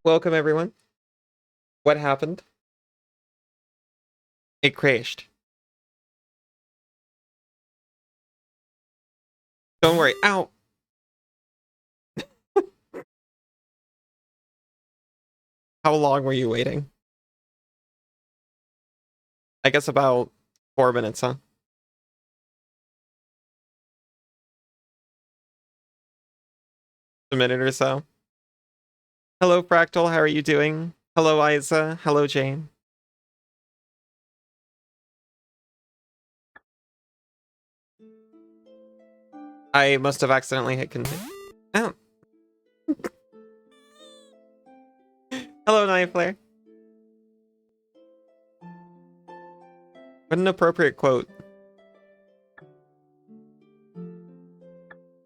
Welcome, everyone. What happened? It crashed. Don't worry. Ow! How long were you waiting? I guess about 4 minutes, huh? A minute or so. Hello, Fractal. How are you doing? Hello, Isa. Hello, Jane. I must have accidentally hit continue. Oh. Hello, Knife Flare. What an appropriate quote.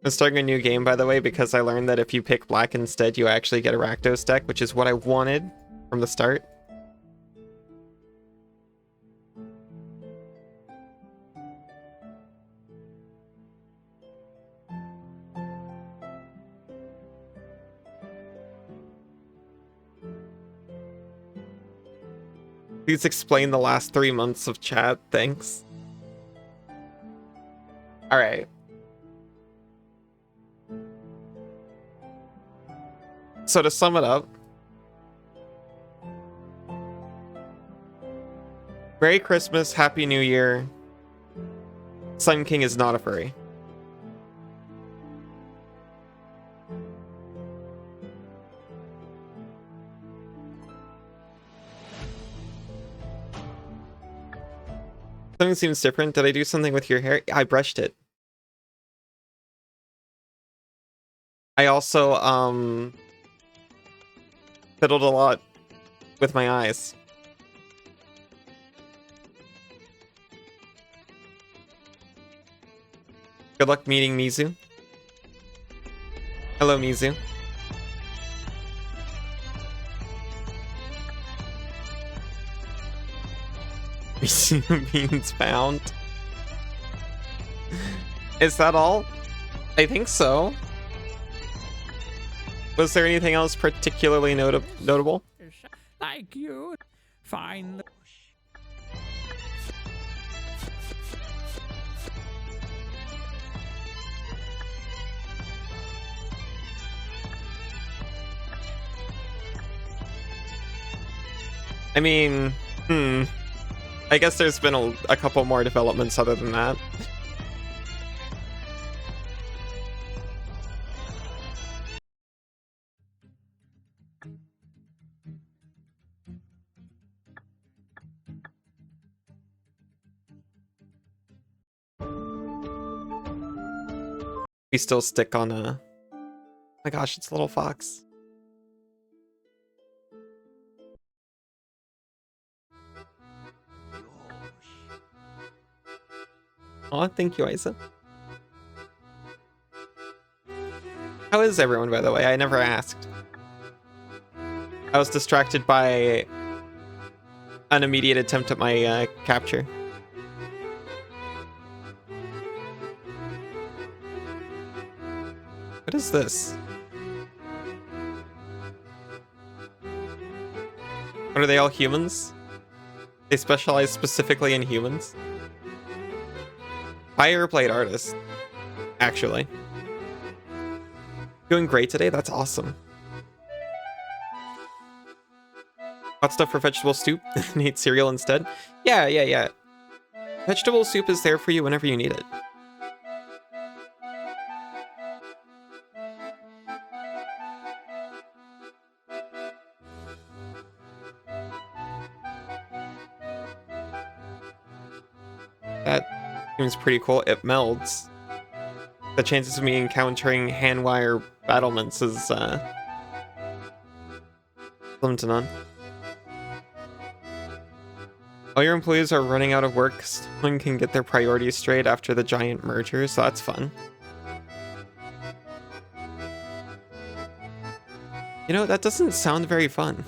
I'm starting a new game, by the way, because I learned that if you pick black instead, you actually get a Rakdos deck, which is what I wanted from the start. Please explain the last 3 months of chat. Thanks. Alright. So to sum it up, Merry Christmas, Happy New Year. Sun King is not a furry. Something seems different. Did I do something with your hair? I brushed it. I also, fiddled a lot with my eyes. Good luck meeting Mizu. Hello, Mizu. Mizu means found. Is that all? I think so. Was there anything else particularly notable? Like you, find. I mean, I guess there's been a couple more developments other than that. We still stick on a... Oh my gosh, it's a little fox. Aw, thank you, Isa. How is everyone, by the way? I never asked. I was distracted by an immediate attempt at my capture. What is this? What, are they all humans? They specialize specifically in humans? Fireblade artist, actually. Doing great today? That's awesome. Hot stuff for vegetable soup? Need cereal instead? Yeah. Vegetable soup is there for you whenever you need it. That seems pretty cool. It melds. The chances of me encountering handwire battlements is slim to none. All your employees are running out of work. Someone can get their priorities straight after the giant merger, so that's fun. You know, that doesn't sound very fun.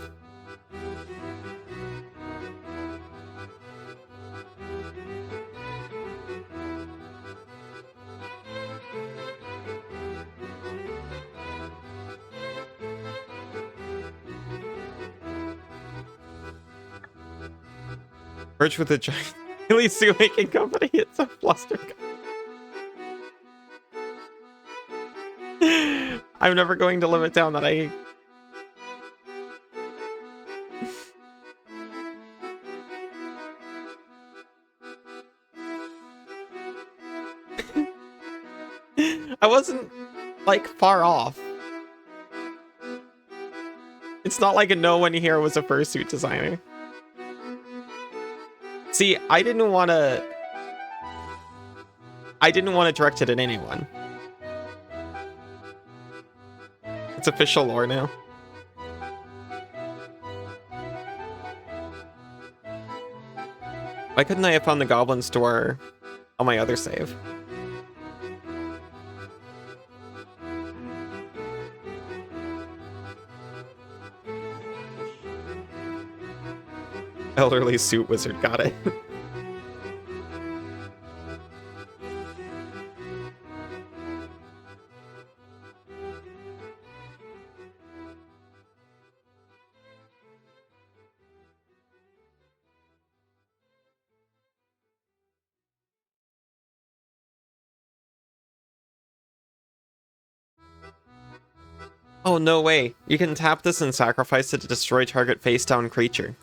Merge with a giant Sue making company. It's a fluster. I'm never going to live it down that I... I wasn't, like, far off. It's not like a no one here was a fursuit designer. See, I didn't want to direct it at anyone. It's official lore now. Why couldn't I have found the goblin store on my other save? Elderly suit wizard, got it. Oh, no way. You can tap this and sacrifice it to destroy target face-down creature.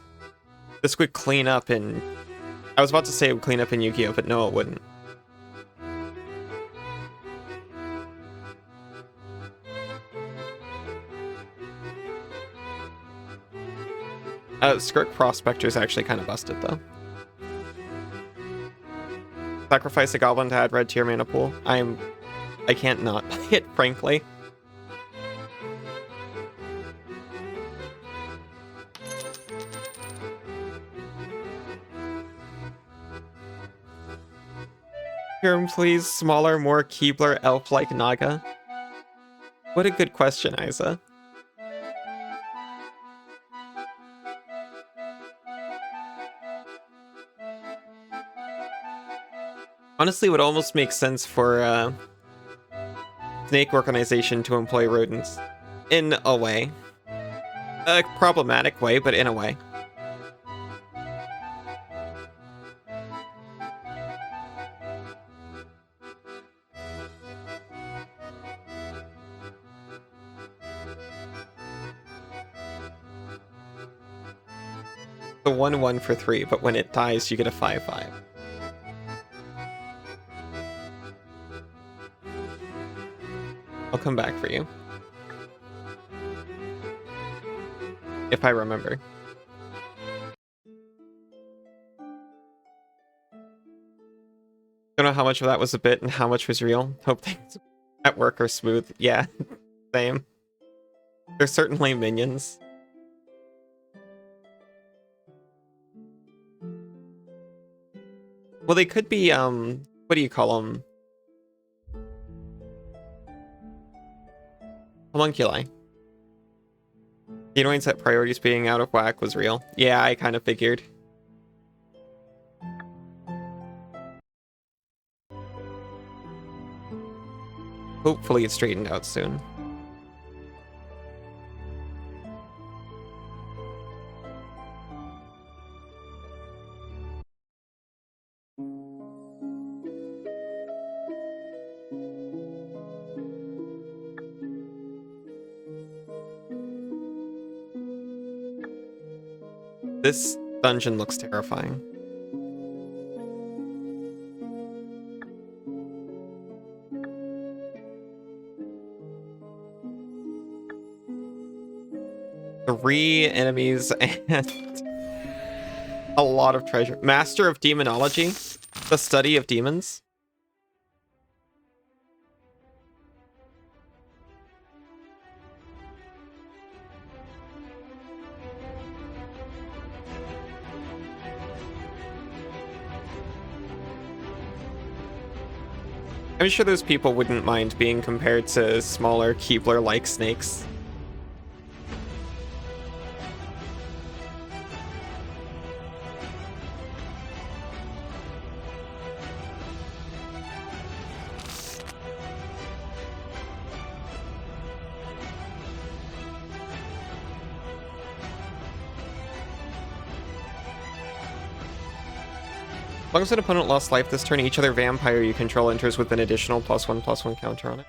This would clean up in... I was about to say it would clean up in Yu-Gi-Oh!, but no, it wouldn't. Skirk Prospector is actually kind of busted, though. Sacrifice a goblin to add red to your mana pool. I can't not play it, frankly. Here, please, smaller, more Keebler, elf-like Naga. What a good question, Isa. Honestly, it would almost make sense for Snake Organization to employ rodents. In a way. A problematic way, but in a way. The 1/1 for 3, but when it dies, you get a 5/5. I'll come back for you. If I remember. Don't know how much of that was a bit and how much was real. Hope things at work are smooth. Yeah, same. They're certainly minions. Well, they could be, what do you call them? Homunculi. The annoyance that priorities being out of whack was real. Yeah, I kind of figured. Hopefully it's straightened out soon. This dungeon looks terrifying. Three enemies and a lot of treasure. Master of Demonology, the study of demons. I'm sure those people wouldn't mind being compared to smaller Keebler-like snakes. long as an opponent lost life this turn, each other vampire you control enters with an additional +1/+1 counter on it.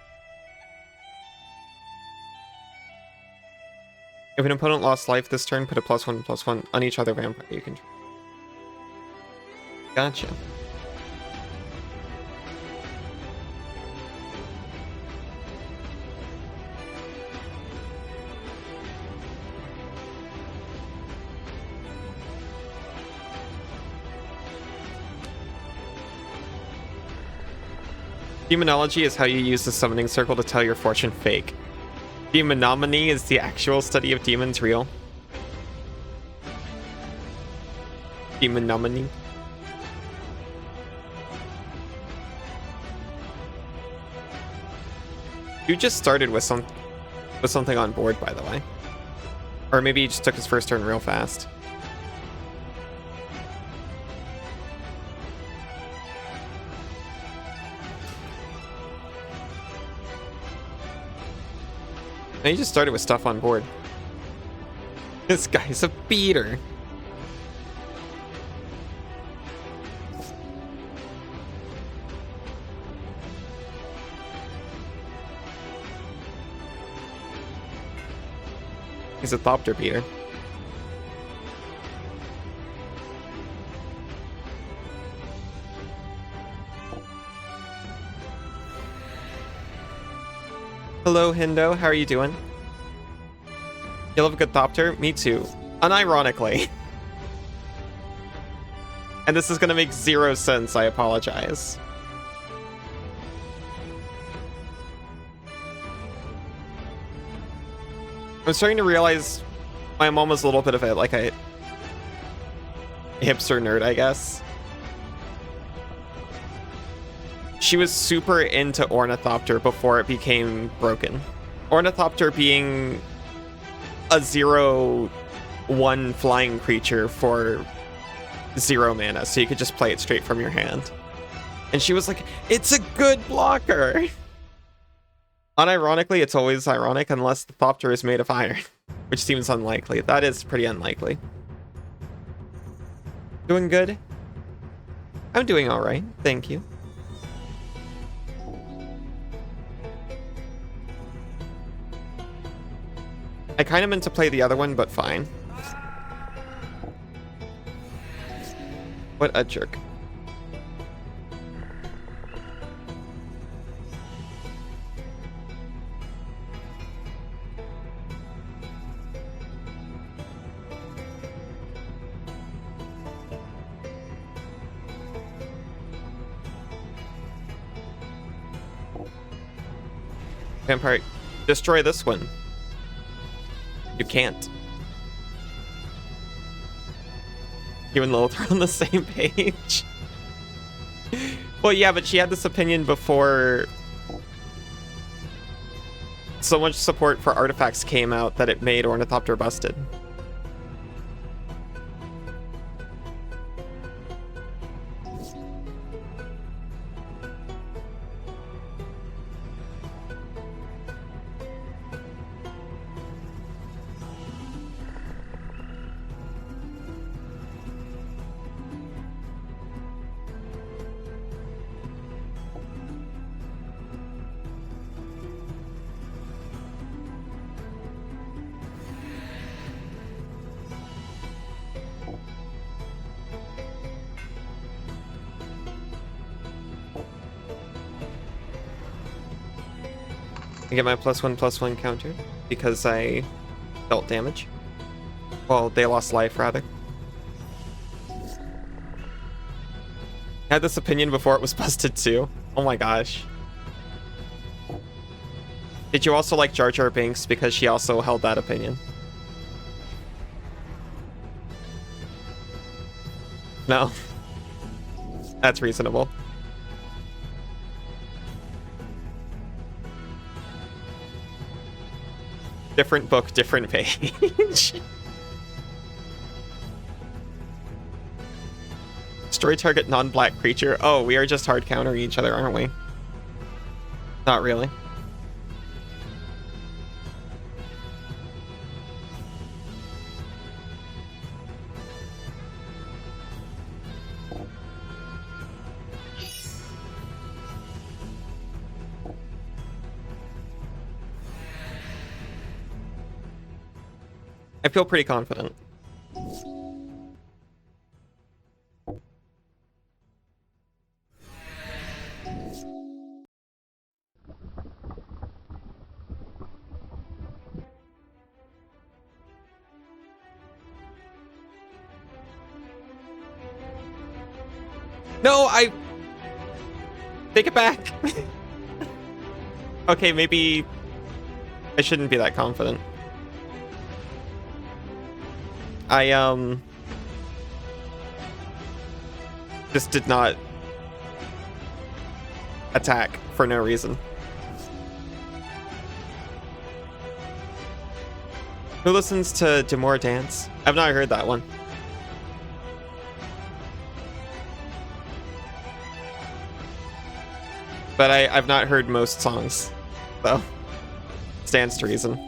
If an opponent lost life this turn, put a +1/+1 on each other vampire you control. Gotcha. Demonology is how you use the summoning circle to tell your fortune fake. Demonomany is the actual study of demons real. Demonomany. You just started with something on board, by the way. Or maybe he just took his first turn real fast. And he just started with stuff on board. This guy's a beater. He's a Thopter beater. Hello, Hindo. How are you doing? You love a good Thopter? Me too. Unironically. And this is gonna make zero sense, I apologize. I'm starting to realize my mom was a little bit of a, like a hipster nerd, I guess. She was super into Ornithopter before it became broken. Ornithopter being a 0/1 flying creature for 0 mana, so you could just play it straight from your hand. And she was like, it's a good blocker! Unironically, it's always ironic unless the Thopter is made of iron, which seems unlikely. That is pretty unlikely. Doing good? I'm doing alright, thank you. I kind of meant to play the other one, but fine. What a jerk. Vampire, destroy this one. You can't. You and Lilith are on the same page. Well, yeah, but she had this opinion before so much support for artifacts came out that it made Ornithopter busted. I get my +1/+1 counter because I dealt damage. Well, they lost life, rather. I had this opinion before it was busted, too. Oh my gosh. Did you also like Jar Jar Binks because she also held that opinion? No. That's reasonable. Different book, different page. Destroy target non-black creature. Oh, we are just hard countering each other, aren't we? Not really. I feel pretty confident. No, I take it back. Okay, maybe I shouldn't be that confident. I just did not attack for no reason. Who listens to Demore Dance? I've not heard that one. But I've not heard most songs, so stands to reason.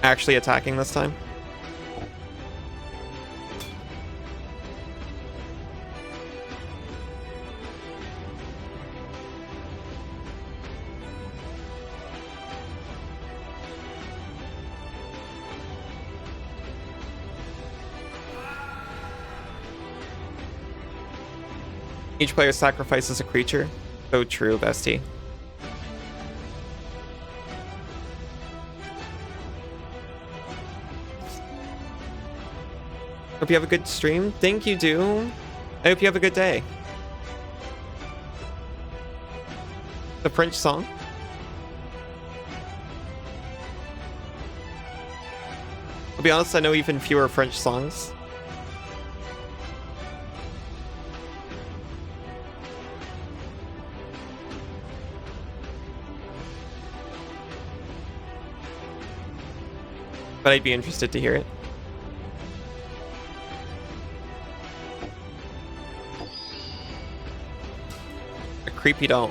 Actually attacking this time. Each player sacrifices a creature. So true, bestie. Hope you have a good stream. Thank you, Doom. I hope you have a good day. The French song. I'll be honest, I know even fewer French songs. But I'd be interested to hear it. A creepy doll.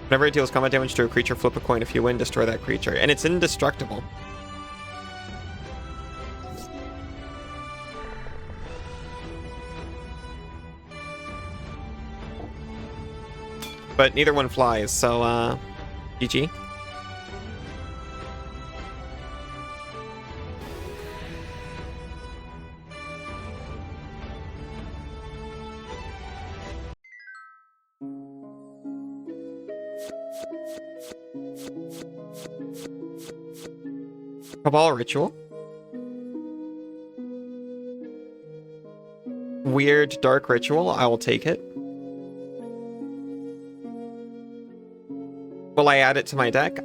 Whenever it deals combat damage to a creature, flip a coin. If you win, destroy that creature. And it's indestructible. But neither one flies, so GG. Cabal Ritual. Weird Dark Ritual. I will take it. Will I add it to my deck?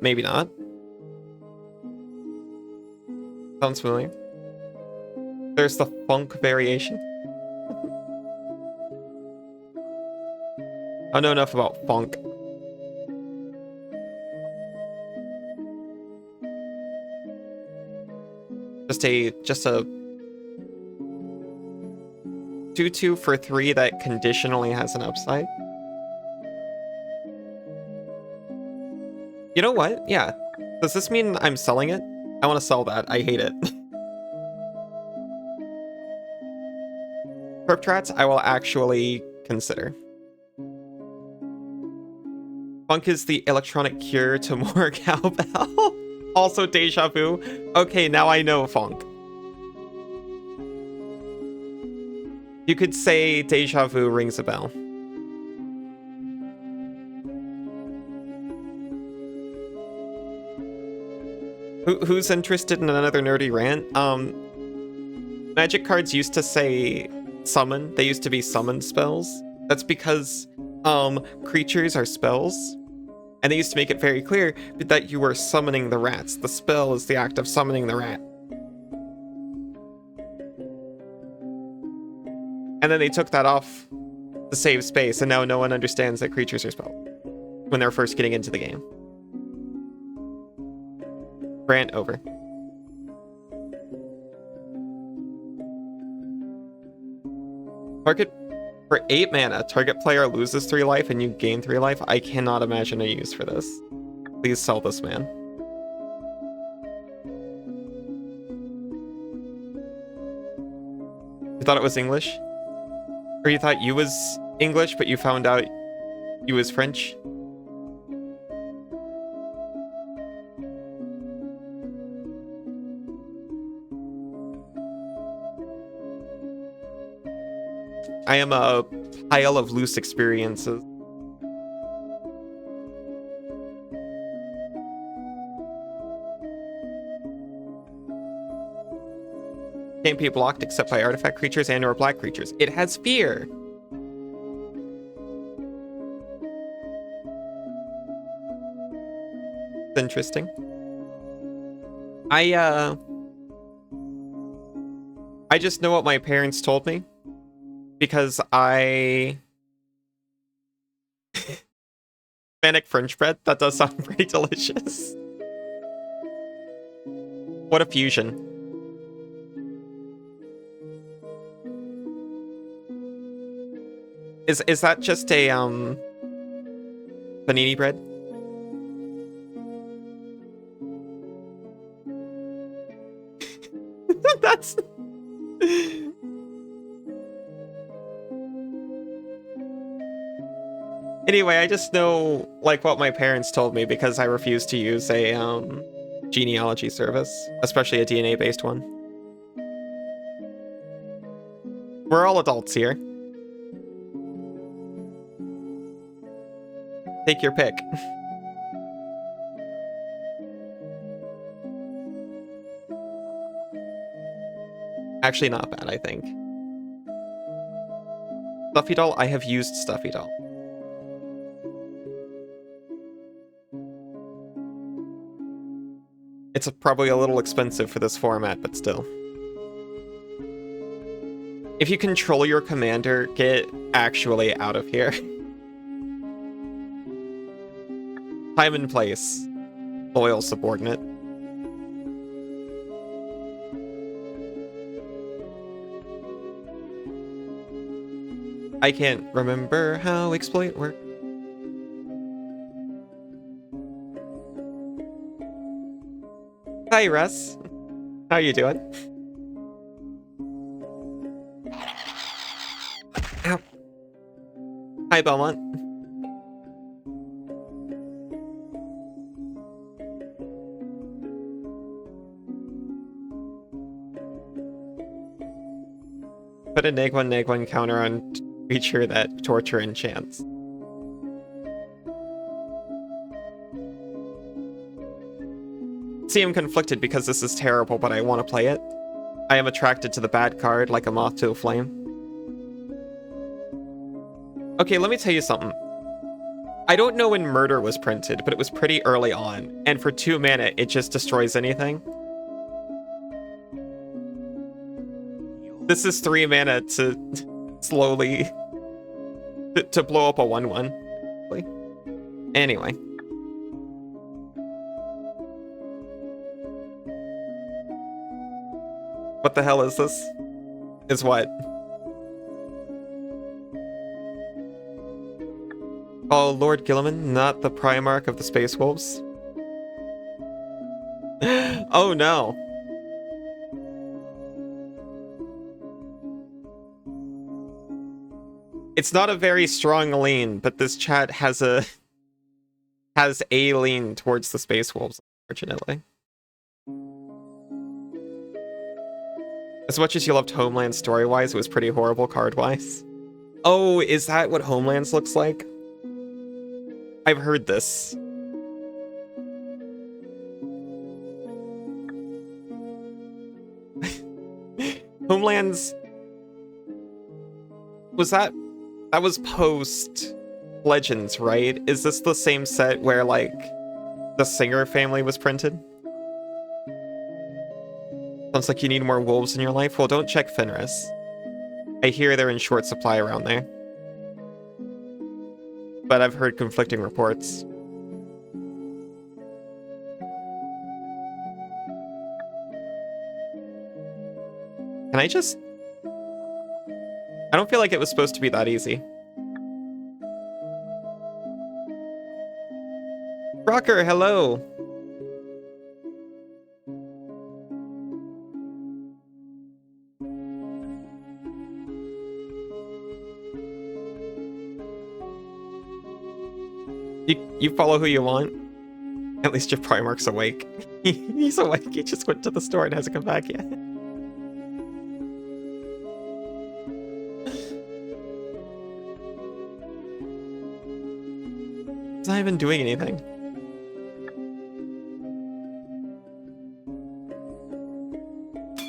Maybe not. Sounds familiar. There's the Funk variation. I know enough about Funk. Just a 2/2 for 3 that conditionally has an upside. You know what? Yeah. Does this mean I'm selling it? I want to sell that. I hate it. Perptrats, I will actually consider. Funk is the electronic cure to more cowbell. Also deja vu. Okay, now I know Funk. You could say deja vu rings a bell. Who's interested in another nerdy rant? Magic cards used to say summon. They used to be summon spells. That's because creatures are spells. And they used to make it very clear that you were summoning the rats. The spell is the act of summoning the rat. And then they took that off to save space, and now no one understands that creatures are spells when they're first getting into the game. Rant over. Target for 8 mana. Target player loses 3 life and you gain 3 life. I cannot imagine a use for this. Please sell this, man. You thought it was English? Or you thought you was English, but you found out you was French? I am a pile of loose experiences. Can't be blocked except by artifact creatures and or black creatures. It has fear. It's interesting. I just know what my parents told me because I Hispanic French bread. That does sound pretty delicious. What a fusion. Is that just a panini bread? That's Anyway, I just know like what my parents told me because I refuse to use a genealogy service, especially a DNA-based one. We're all adults here. Take your pick. Actually, not bad, I think. Stuffy doll? I have used Stuffy doll. It's probably a little expensive for this format, but still. If you control your commander, get actually out of here. Time and place. Loyal subordinate. I can't remember how exploit works. Hi, Russ. How you doing? Ow. Hi, Belmont. Put a neg 1 counter on creature that torture enchants. See, I'm conflicted because this is terrible, but I want to play it. I am attracted to the bad card like a moth to a flame. Okay, let me tell you something. I don't know when Murder was printed, but it was pretty early on. And for 2 mana, it just destroys anything. This is 3 mana to slowly... to blow up a 1/1. Anyway. What the hell is this? Is what? Oh, Lord Gilliman, not the Primarch of the Space Wolves. Oh no. It's not a very strong lean, but this chat has a lean towards the Space Wolves, unfortunately. As much as you loved Homelands story-wise, it was pretty horrible card-wise. Oh, is that what Homelands looks like? I've heard this. Homelands... That was post Legends, right? Is this the same set where, like, the Singer family was printed? Sounds like you need more wolves in your life. Well, don't check Fenris. I hear they're in short supply around there. But I've heard conflicting reports. Can I just... I don't feel like it was supposed to be that easy. Rocker, hello! You follow who you want. At least your Primarch's awake. He's awake. He just went to the store and hasn't come back yet. He's not even doing anything.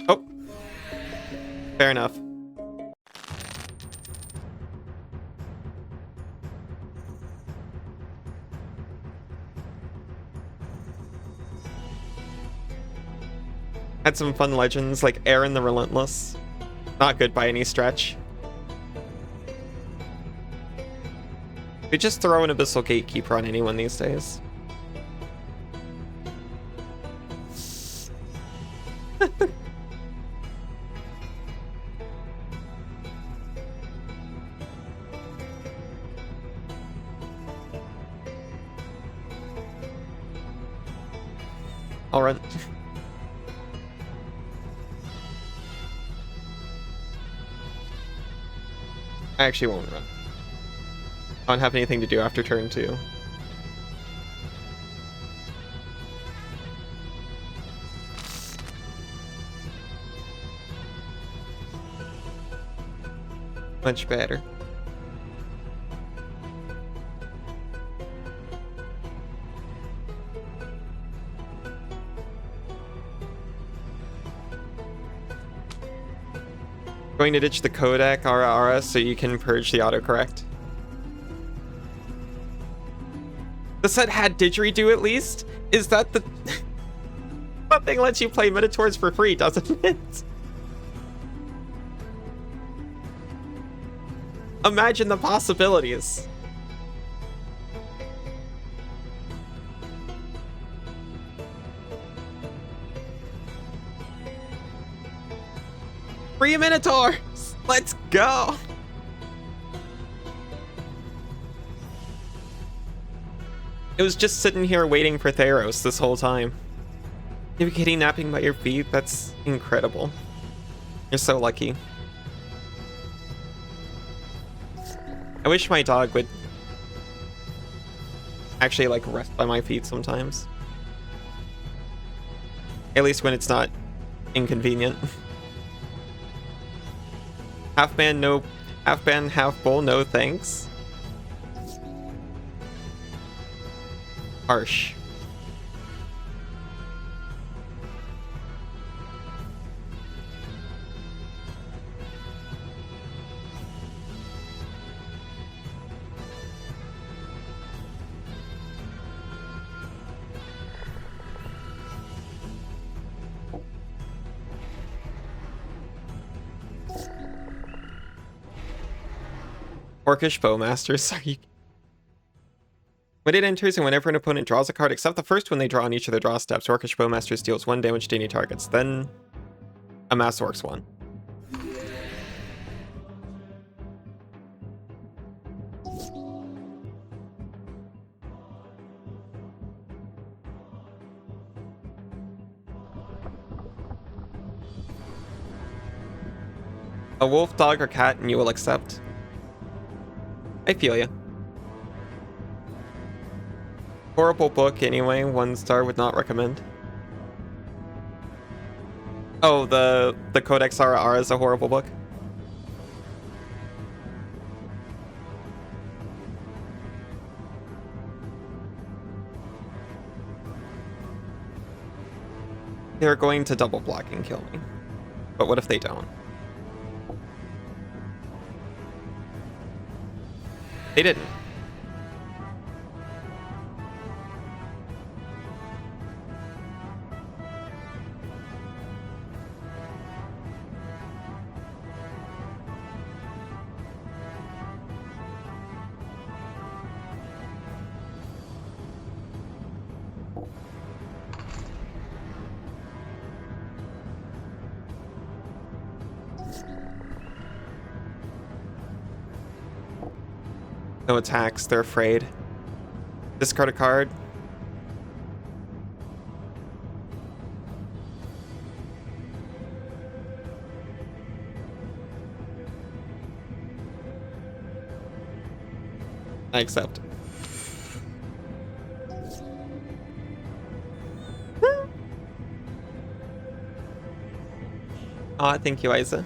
Oh. Fair enough. Had some fun legends like Aaron the Relentless. Not good by any stretch. We just throw an Abyssal Gatekeeper on anyone these days. I'll run. I actually won't run. I don't have anything to do after turn 2. Much better. Going to ditch the codec Ara so you can purge the autocorrect. The set had didgeridoo at least? Is that the... That thing lets you play Minotaurs for free, doesn't it? Imagine the possibilities. Free Minotaurs! Let's go! It was just sitting here waiting for Theros this whole time. You have a kitty napping by your feet? That's incredible. You're so lucky. I wish my dog would actually like rest by my feet sometimes. At least when it's not inconvenient. Half man, no. Half man, half bull, no thanks. Harsh. Orcish Bowmaster, sorry. When it enters and whenever an opponent draws a card except the first one they draw on each of their draw steps, Orcish Bowmaster deals 1 damage to any targets. Then amass Orcs 1. A wolf, dog, or cat and you will accept. I feel ya. Horrible book anyway, 1 star, would not recommend. Oh, the Codex Ara is a horrible book. They're going to double block and kill me. But what if they don't? They didn't. No attacks, they're afraid. Discard a card. I accept. Ah, thank you, Isa.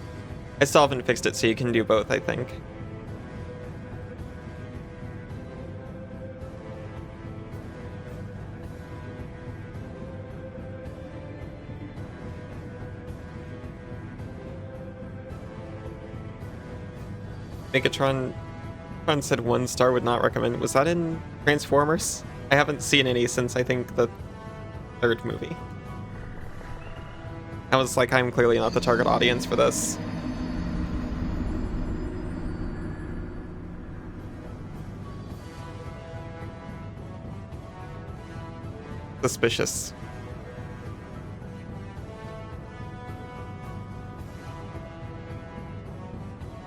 I still haven't fixed it, so you can do both, I think. Megatron said 1 star would not recommend. Was that in Transformers? I haven't seen any since I think the 3rd movie. I was like, I'm clearly not the target audience for this. Suspicious.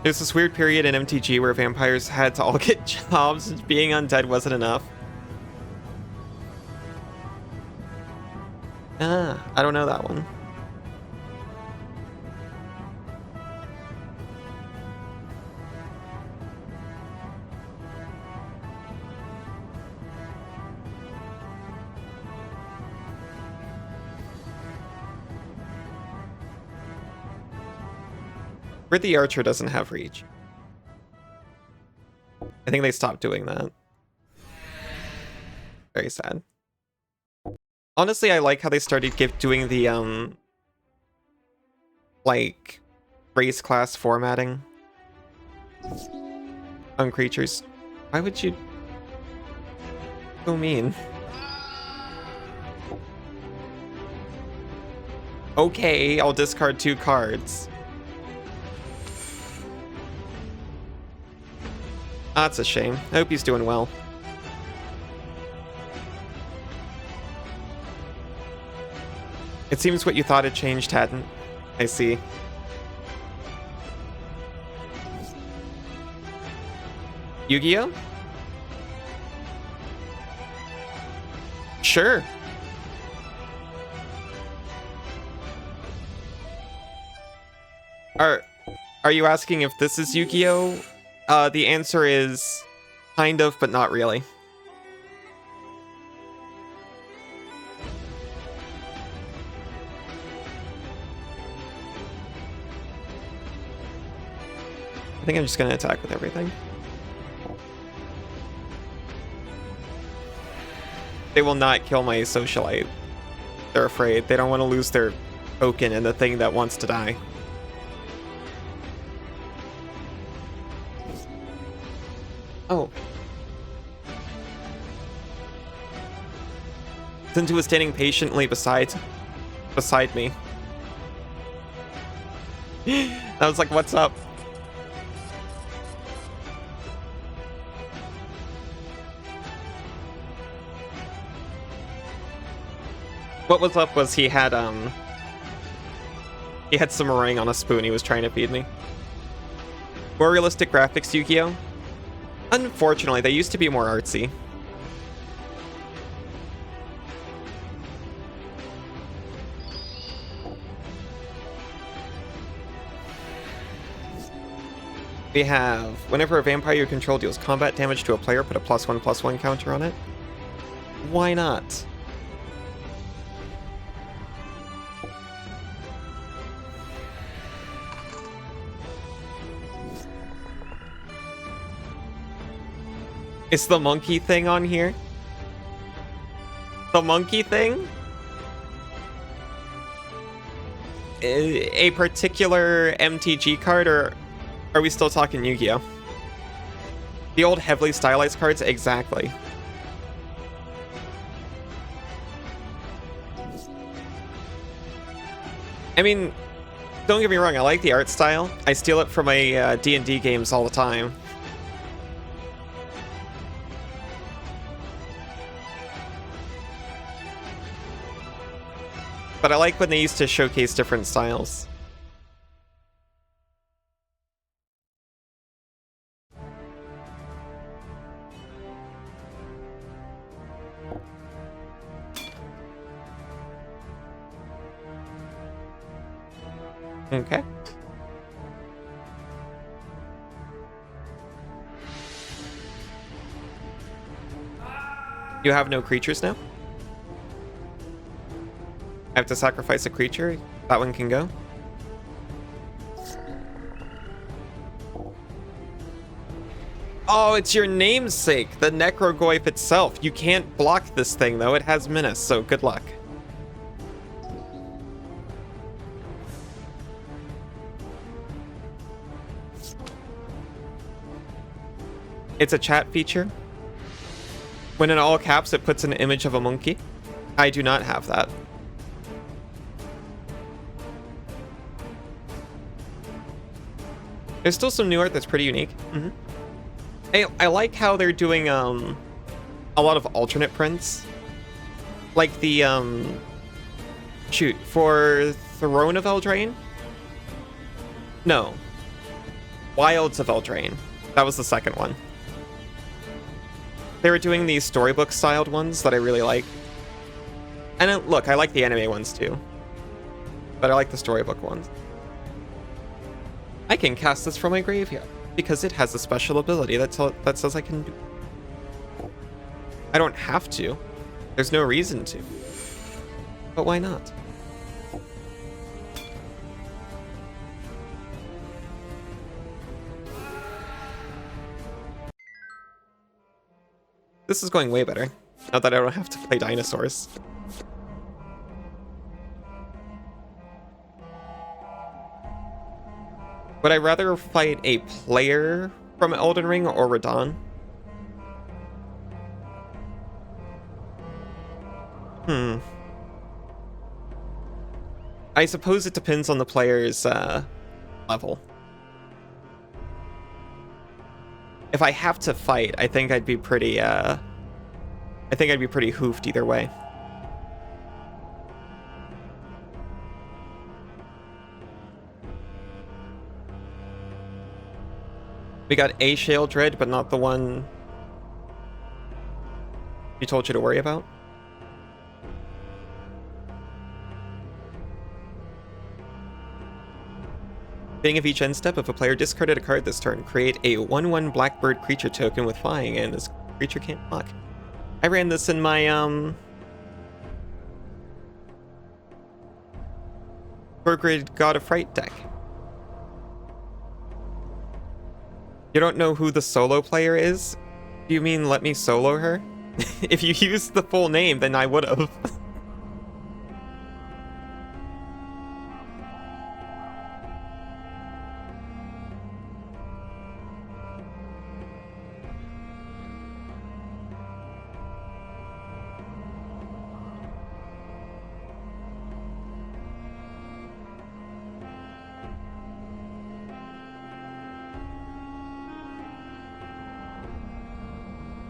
There's this weird period in MTG where vampires had to all get jobs. Being undead wasn't enough. Ah, I don't know that one. The Archer doesn't have reach. I think they stopped doing that. Very sad. Honestly, I like how they started doing the like race class formatting on creatures. Why would you so mean? Okay, I'll discard 2 cards. That's a shame. I hope he's doing well. It seems what you thought had changed hadn't. I see. Yu-Gi-Oh? Sure. Are you asking if this is Yu-Gi-Oh? The answer is kind of, but not really. I think I'm just gonna attack with everything. They will not kill my socialite. They're afraid. They don't want to lose their token and the thing that wants to die. Oh. Zintu was standing patiently beside me. I was like, what's up? What was up was he had some meringue on a spoon he was trying to feed me. More realistic graphics, Yu-Gi-Oh? Unfortunately, they used to be more artsy. We have, whenever a vampire you control deals combat damage to a player, put a +1/+1 counter on it. Why not? Is the monkey thing on here? The monkey thing? A particular MTG card, or are we still talking Yu-Gi-Oh? The old heavily stylized cards? Exactly. I mean, don't get me wrong, I like the art style. I steal it from my D&D games all the time. But I like when they used to showcase different styles. Okay. You have no creatures now? I have to sacrifice a creature. That one can go. Oh, it's your namesake, the Necrogoyf itself. You can't block this thing, though. It has Menace, so good luck. It's a chat feature. When in all caps, it puts an image of a monkey. I do not have that. There's still some new art that's pretty unique. I like how they're doing a lot of alternate prints. Like the shoot, for Throne of Eldraine? No. Wilds of Eldraine. That was the second one. They were doing these storybook styled ones that I really like. And look, I like the anime ones too. But I like the storybook ones. I can cast this from my graveyard because it has a special ability that says I can do. I don't have to. There's no reason to. But why not? This is going way better, now that I don't have to play dinosaurs. Would I rather fight a player from Elden Ring or Radahn? I suppose it depends on the player's level. If I have to fight, I think I'd be pretty hoofed either way. We got a Shale Dread, but not the one he told you to worry about. Beginning of each end step, if a player discarded a card this turn, create a 1/1 Blackbird creature token with flying, and this creature can't block. I ran this in my Burgrid God of Fright deck. You don't know who the solo player is? Do you mean let me solo her? If you used the full name, then I would have.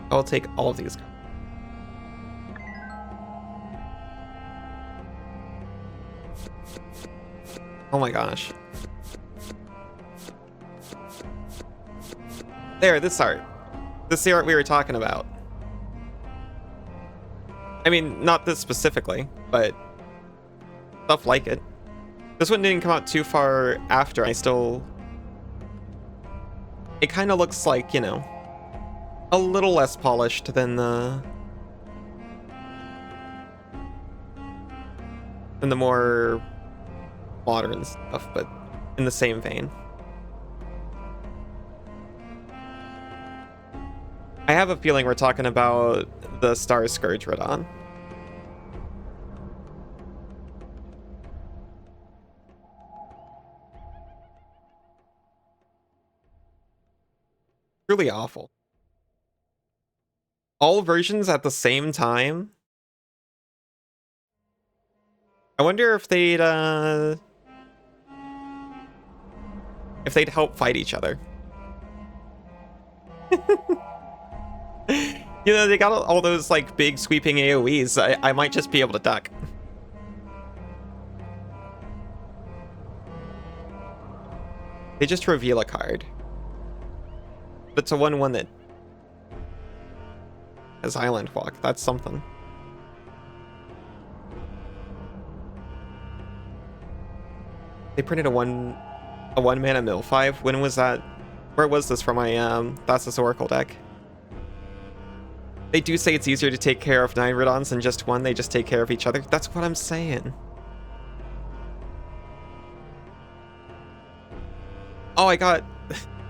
I'll take all of these. Oh my gosh. There, this art. This is the art we were talking about. I mean, not this specifically, but stuff like it. This one didn't come out too far after. It kind of looks like, you know, a little less polished than the more modern stuff, but in the same vein. I have a feeling we're talking about the Star Scourge Radahn. Truly awful. All versions at the same time? I wonder if they'd help fight each other. You know, they got all those like big sweeping AoEs. I might just be able to duck. They just reveal a card. But it's a 1/1 that as Island Walk. That's something. They printed a one mana mill 5. When was that? Where was this from my Thassa's Oracle deck? They do say it's easier to take care of 9 Radahns than just one. They just take care of each other. That's what I'm saying. Oh, I got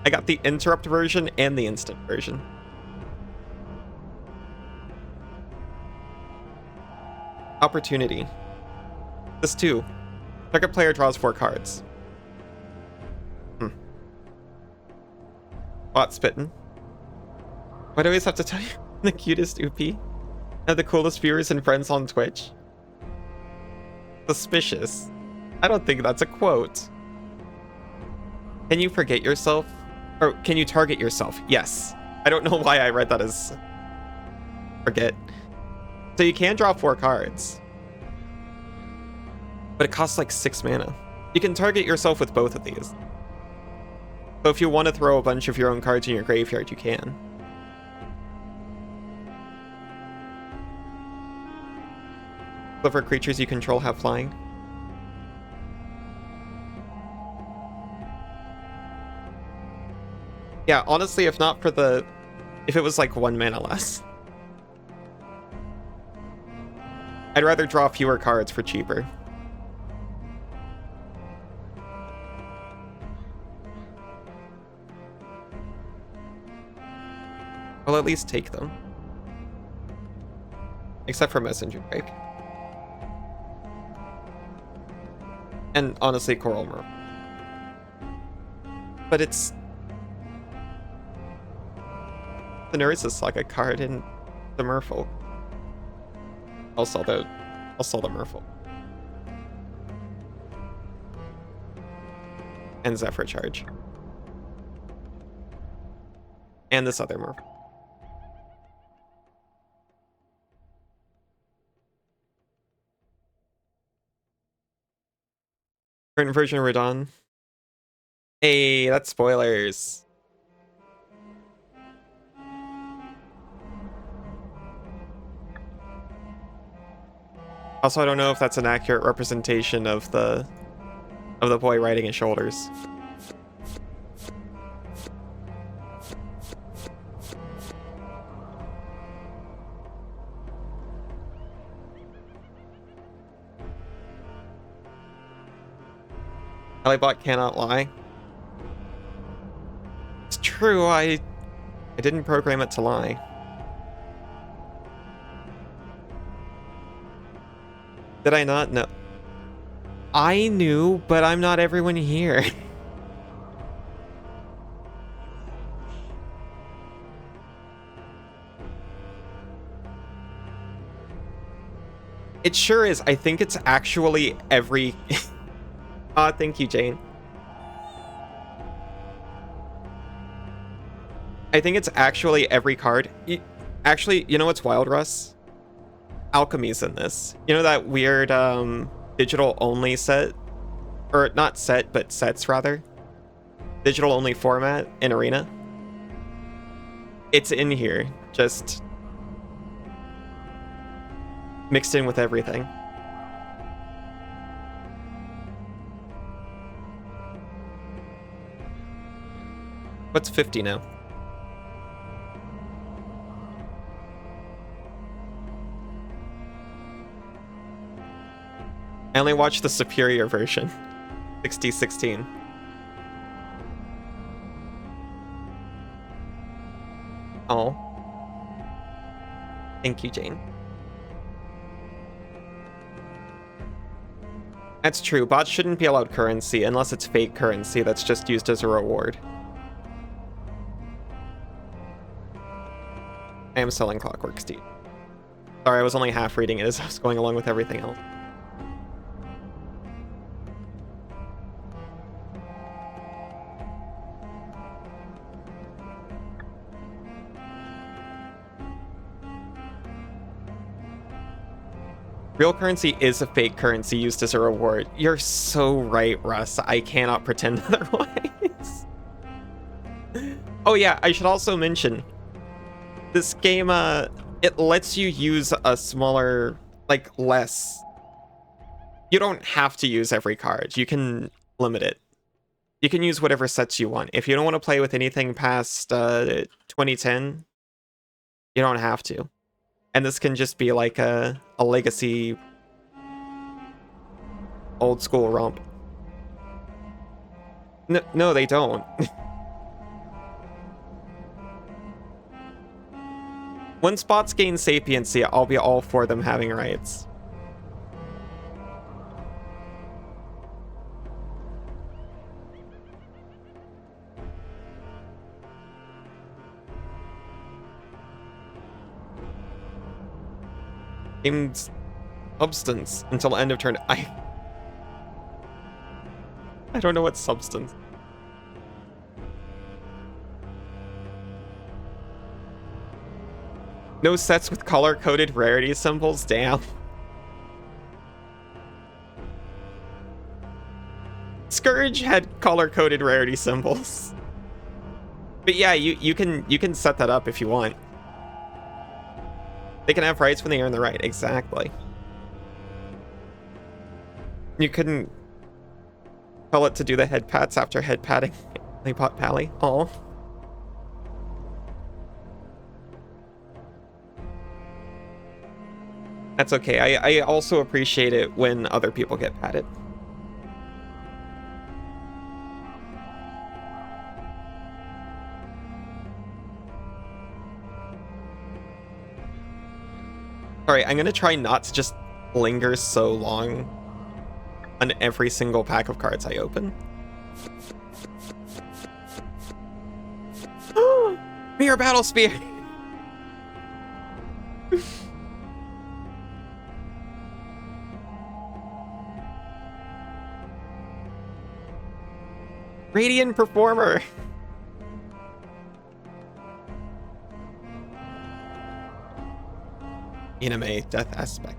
I got the interrupt version and the instant version. Opportunity. This too. Target player draws 4 cards. Bot spittin'. Why do I always have to tell you the cutest OP? Have the coolest viewers and friends on Twitch? Suspicious. I don't think that's a quote. Can you forget yourself? Or can you target yourself? Yes. I don't know why I read that as forget. So you can draw 4 cards. But it costs like 6 mana. You can target yourself with both of these. So if you want to throw a bunch of your own cards in your graveyard, you can. Clever creatures you control have flying. Yeah, honestly, if it was like 1 mana less. I'd rather draw fewer cards for cheaper. I'll at least take them. Except for Messenger Drake. And honestly, Coral Merfolk. But it's... the Nurse's Saga card in the Merfolk. I'll sell the Merfolk. And Zephyr Charge. And this other Merfolk. Current version Radon. Hey, that's spoilers. Also, I don't know if that's an accurate representation of the boy riding his shoulders. Bot cannot lie. It's true, I didn't program it to lie. Did I not? No. I knew, but I'm not everyone here. It sure is. I think it's actually every... thank you, Jane. I think it's actually every card. Actually, you know what's wild, Russ? Alchemy's in this. You know that weird digital only set? Or not set, but sets rather? Digital only format in Arena? It's in here, just mixed in with everything. What's 50 now? I only watched the superior version. 6016. Oh. Thank you, Jane. That's true. Bots shouldn't be allowed currency unless it's fake currency that's just used as a reward. I am selling Clockwork Steed. Sorry, I was only half reading it as I was going along with everything else. Real currency is a fake currency used as a reward. You're so right, Russ. I cannot pretend otherwise. Oh yeah, I should also mention, this game, it lets you use a smaller, like, less. You don't have to use every card. You can limit it. You can use whatever sets you want. If you don't want to play with anything past 2010, you don't have to. And this can just be like a legacy old school romp. No, they don't. When spots gain sapiency, I'll be all for them having rights. Gained substance until end of turn. I don't know what substance. No sets with color-coded rarity symbols? Damn. Scourge had color-coded rarity symbols. But yeah, you can set that up if you want. They can have rights when they earn the right. Exactly. You couldn't tell it to do the head pats after head patting. They bought Pally. Oh. That's okay. I also appreciate it when other people get patted. Alright, I'm gonna try not to just linger so long on every single pack of cards I open. Mirror Battle Spear! Radiant Performer! Anime Death Aspect.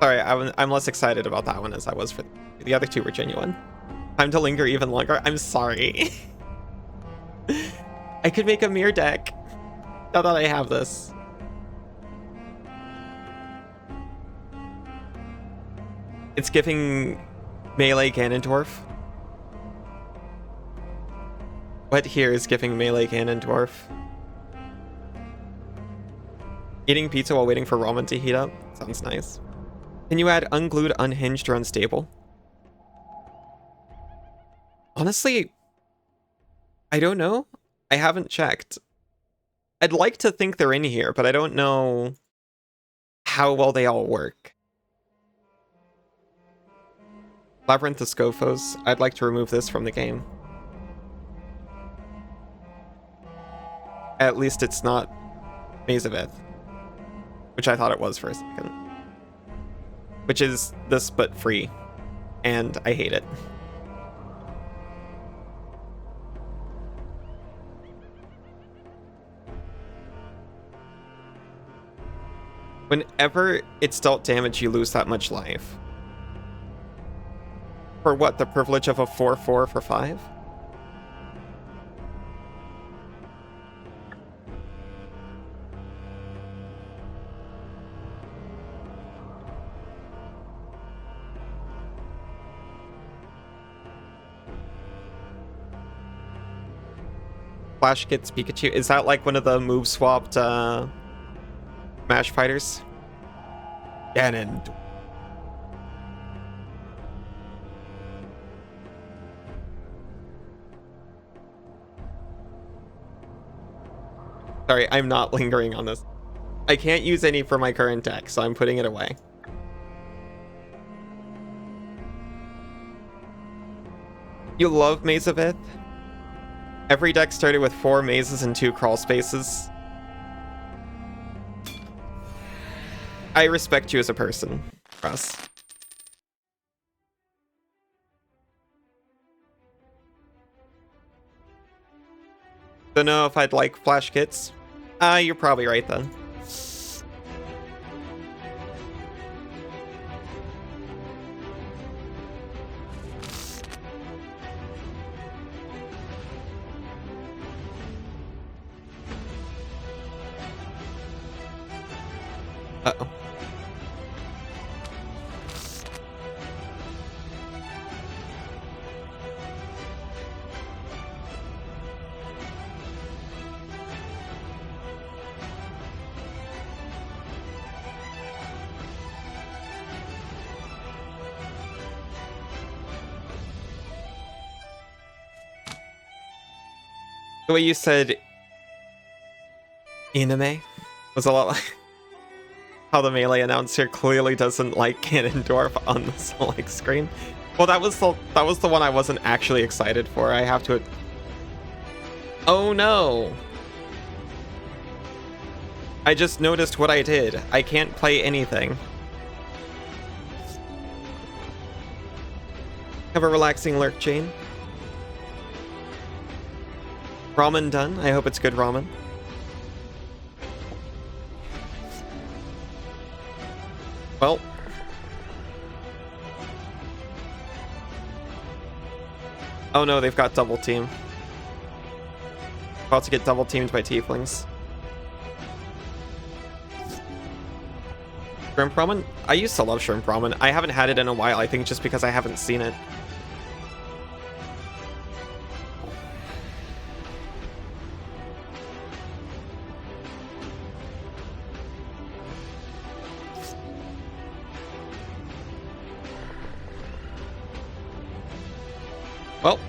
Sorry, I'm less excited about that one as I was for the other two were genuine. Time to linger even longer. I'm sorry. I could make a mirror deck now that I have this. It's giving melee Ganondorf. What here is giving melee Ganondorf? Eating pizza while waiting for ramen to heat up? Sounds nice. Can you add unglued, unhinged, or unstable? Honestly, I don't know. I haven't checked. I'd like to think they're in here, but I don't know how well they all work. Labyrinth of Scophos. I'd like to remove this from the game. At least it's not Maze of Ith, which I thought it was for a second. Which is this but free, and I hate it. Whenever it's dealt damage, you lose that much life. For what, the privilege of a 4/4 for 5? Flash gets Pikachu. Is that like one of the move swapped Smash fighters? Ganon. Sorry, I'm not lingering on this. I can't use any for my current deck, so I'm putting it away. You love Maze of Ith? Every deck started with 4 mazes and 2 crawl spaces. I respect you as a person, Russ. Don't know if I'd like flash kits. You're probably right then. Uh-oh. The way you said Anime was a lot like how the Melee announcer clearly doesn't like Ganondorf on the select screen. Well, that was the one I wasn't actually excited for. I have to. Oh no! I just noticed what I did. I can't play anything. Have a relaxing lurk, Jane. Ramen done. I hope it's good ramen. Well. Oh no, they've got double team. About to get double teamed by tieflings. Shrimp ramen? I used to love shrimp ramen. I haven't had it in a while, I think just because I haven't seen it. Well,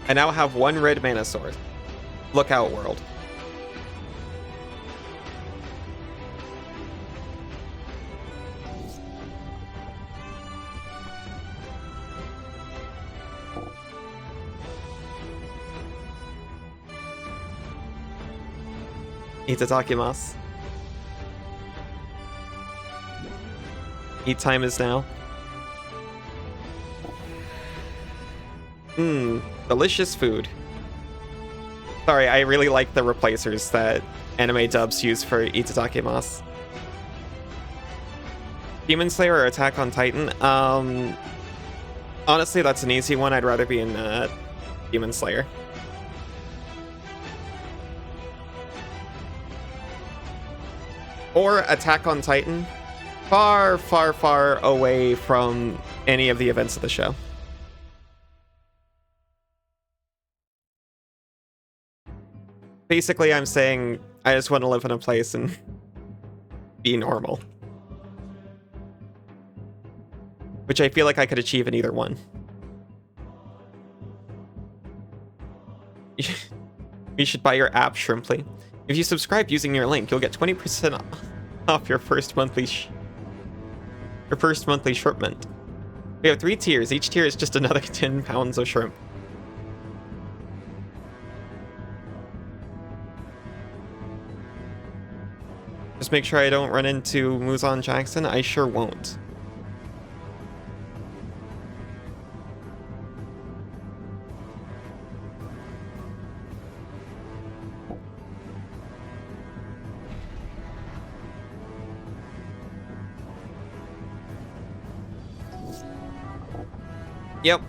I now have one red mana source. Look out, world. Itadakimasu. Eat time is now. Delicious food. Sorry, I really like the replacers that anime dubs use for Itadakimasu. Demon Slayer or Attack on Titan? Honestly, that's an easy one. I'd rather be in Demon Slayer. Or Attack on Titan. Far, far, far away from any of the events of the show. Basically, I'm saying I just want to live in a place and be normal. Which I feel like I could achieve in either one. You should buy your app, Shrimply. If you subscribe using your link, you'll get 20% off your first monthly shipment. We have 3 tiers. Each tier is just another 10 pounds of shrimp. Just make sure I don't run into Muzan Jackson. I sure won't. Yep.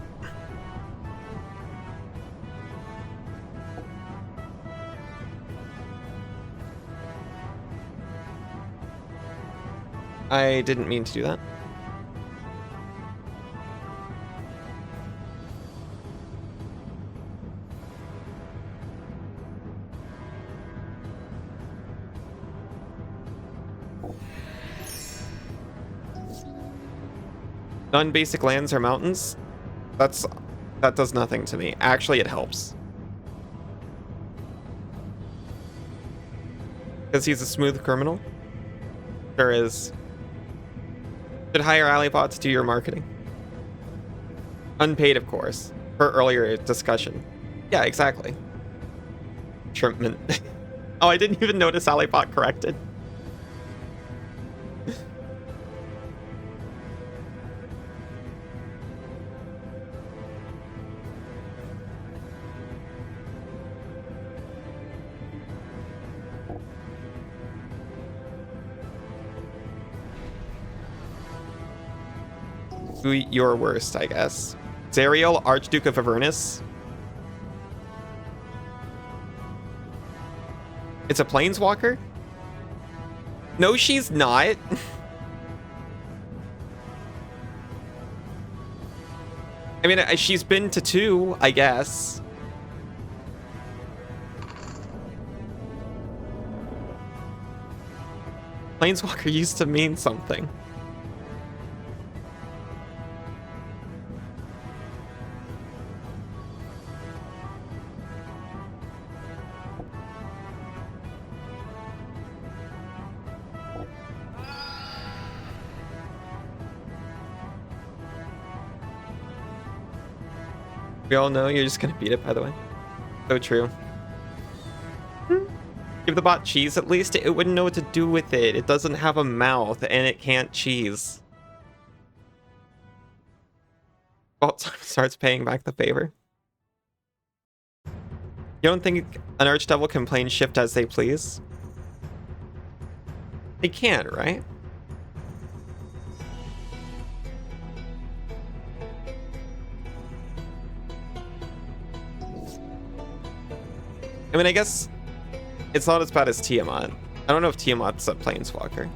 I didn't mean to do that. Non-basic lands or mountains? That does nothing to me. Actually, it helps. Because he's a smooth criminal? Sure is. Should hire Alibot to do your marketing. Unpaid, of course. Per earlier discussion. Yeah, exactly. Shrimpment. Oh, I didn't even notice Alibot corrected. Your worst, I guess. Zariel, Archduke of Avernus. It's a planeswalker? No, she's not. I mean, she's been to 2, I guess. Planeswalker used to mean something. We all know you're just gonna beat it, by the way. So true. Give the bot cheese at least, it wouldn't know what to do with it. It doesn't have a mouth and it can't cheese. Well, starts paying back the favor. You don't think an archdevil can play and shift as they please? They can, right? I mean, I guess it's not as bad as Tiamat. I don't know if Tiamat's a planeswalker.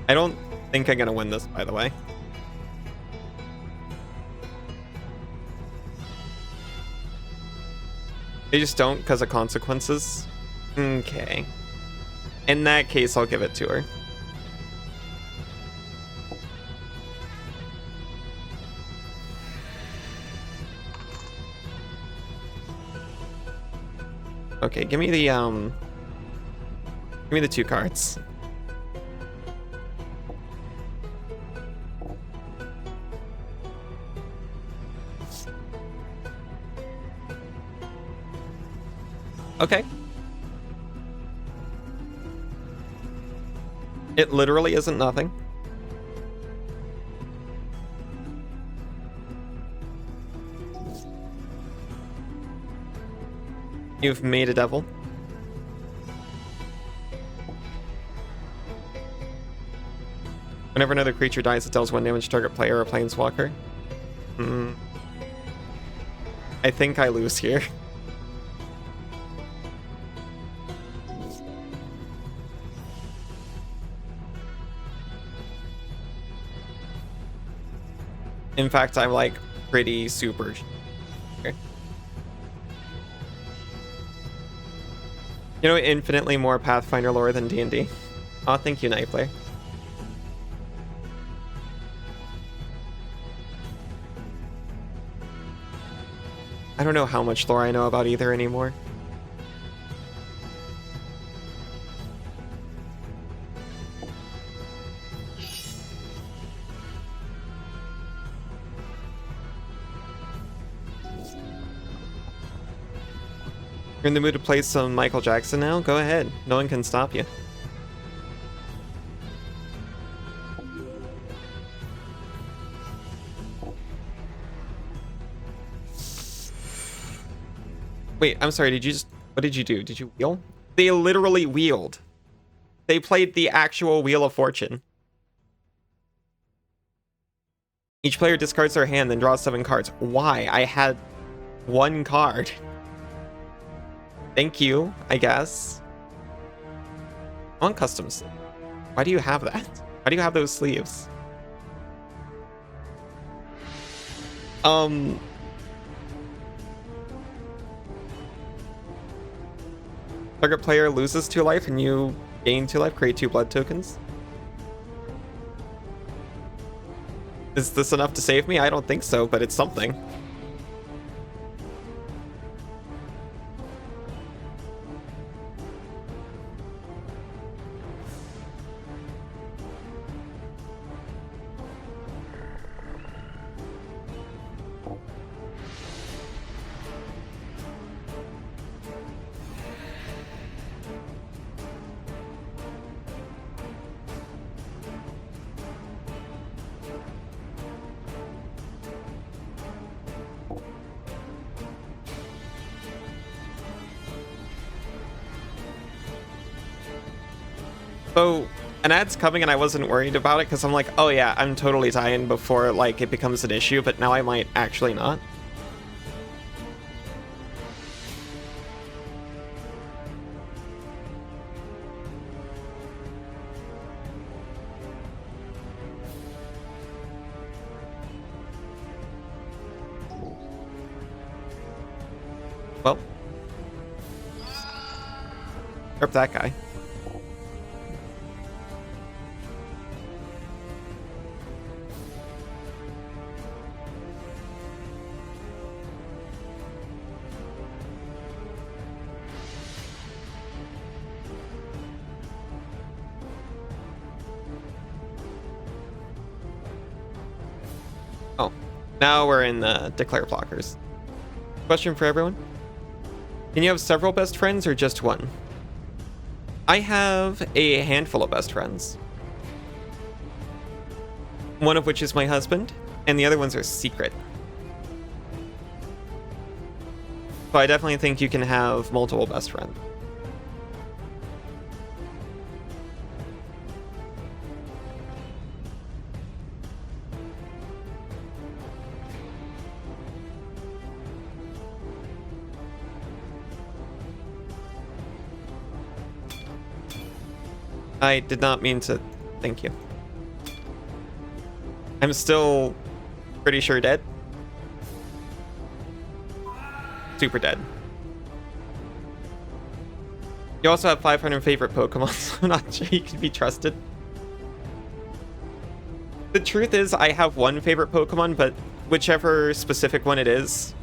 I don't think I'm gonna win this, by the way. They just don't because of consequences. Okay. In that case, I'll give it to her. Okay, give me the 2 cards. Okay. It literally isn't nothing. You've made a devil. Whenever another creature dies, it deals 1 damage to target player or planeswalker. I think I lose here. In fact, I'm like pretty super. Okay. You know, infinitely more Pathfinder lore than D&D. Oh, thank you, Nightflare. I don't know how much lore I know about either anymore. You're in the mood to play some Michael Jackson now? Go ahead. No one can stop you. Wait, I'm sorry, did you just... What did you do? Did you wheel? They literally wheeled. They played the actual Wheel of Fortune. Each player discards their hand, then draws 7 cards. Why? I had 1 card. Thank you, I guess. On customs. Why do you have that? Why do you have those sleeves? Target player loses 2 life and you gain 2 life, create 2 blood tokens. Is this enough to save me? I don't think so, but it's something. So an ad's coming and I wasn't worried about it because I'm like, oh yeah, I'm totally tying before like it becomes an issue, but now I might actually not. Well, rip that guy. Now we're in declare blockers. Question for everyone. Can you have several best friends or just one? I have a handful of best friends. One of which is my husband, and the other ones are secret. So I definitely think you can have multiple best friends. I did not mean to. Thank you. I'm still pretty sure dead. Super dead. You also have 500 favorite Pokemon, so I'm not sure you can be trusted. The truth is, I have one favorite Pokemon, but whichever specific one it is.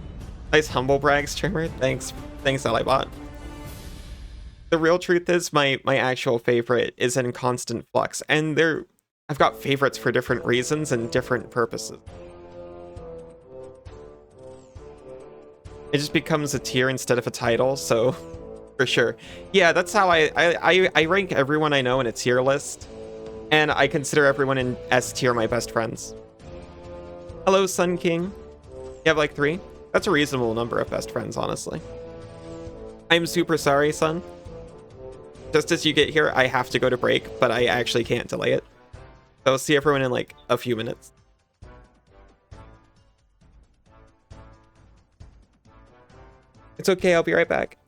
Nice humble brag, streamer. Thanks, Alibot. The real truth is, my actual favorite is in constant flux, and I've got favorites for different reasons and different purposes. It just becomes a tier instead of a title, so for sure. Yeah, that's how I rank everyone I know in a tier list, and I consider everyone in S tier my best friends. Hello, Sun King. You have like 3? That's a reasonable number of best friends, honestly. I'm super sorry, Sun. Just as you get here, I have to go to break, but I actually can't delay it. So I'll see everyone in like a few minutes. It's okay, I'll be right back.